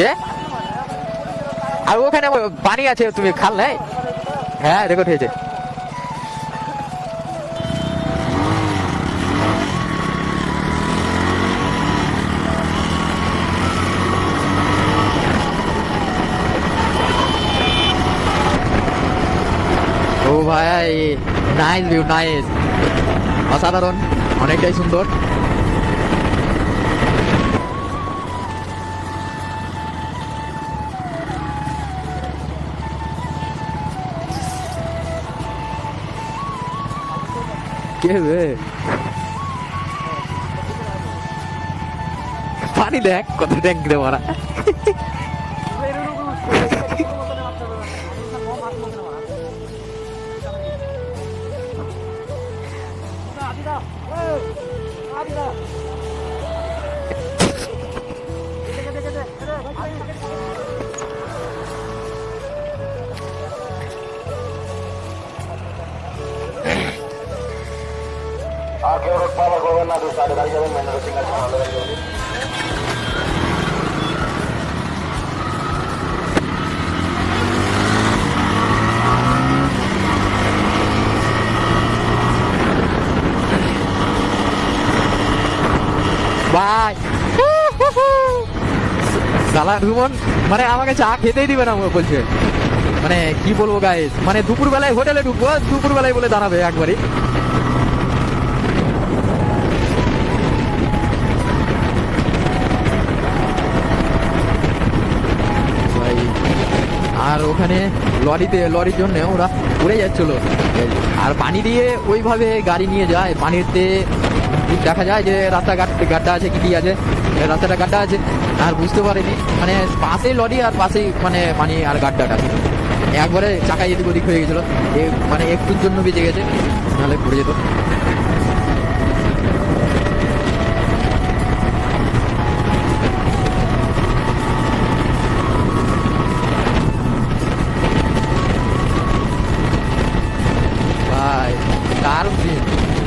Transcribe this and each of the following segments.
কে আর ওখানে পানি আছে, তুমি খাল নাই? হ্যাঁ রেকর্ড হয়েছে। ও ভাই নাইস ভিউ, নাইস, অসাধারণ, অনেকটাই সুন্দর। কে রে পানি দেখ কত ট্যাঙ্ক রে মারা। আর কেউ পাওয়া করবেন না, সাইডে দাঁড়িয়ে যাবেন, মেন রোড সিগন্যাল ভালো দাঁড়িয়ে যাবেন। ভাই সালা রুমন মানে আমাকে চা খেতেই দিবে না বলছে, মানে কি বলবো গাইস, মানে দুপুর বেলায় হোটেলে ঢুকবো, দুপুর বেলায় বলে দাঁড়াবে একবারই। আর ওখানে লরির জন্য ওরা উড়ে যাচ্ছিল, আর পানি দিয়ে ওইভাবে গাড়ি নিয়ে যায়, পানিতে দেখা যায় যে রাস্তাঘাট গাড্ডা আছে, কি আছে রাস্তাটা গাড্ডা আছে, আর বুঝতে পারিনি মানে পাশেই লরি আর পাশেই মানে পানি আর গাড্ডাটা একবারে চাকা এদিক ওদিক হয়ে গেছিল, মানে একটুর জন্য বেঁচে গেছে, নাহলে ঘুরে যেত।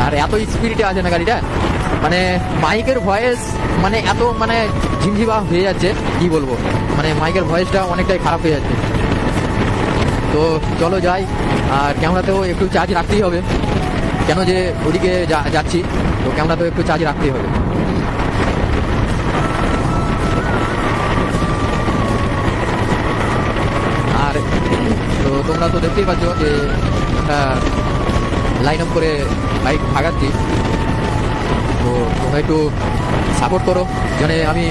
আর এত স্পিডে আছে না গাড়িটা, মানে মাইকের ভয়েস মানে এত মানে ঝিমঝিমা হয়ে যাচ্ছে, কি বলবো, মানে মাইকের ভয়েসটা অনেকটাই খারাপ হয়ে যাচ্ছে। তো চলো যাই, আর ক্যামেরাতেও একটু চার্জ রাখতেই হবে, কেন যে ওদিকে যাচ্ছি, তো ক্যামেরাতেও একটু চার্জ রাখতেই হবে। আর তো তোমরা তো দেখতেই পাচ্ছ যে লাইন আপ করে বাইক ভাগাচ্ছি, তো তোমরা একটু সাপোর্ট করো যেন আমি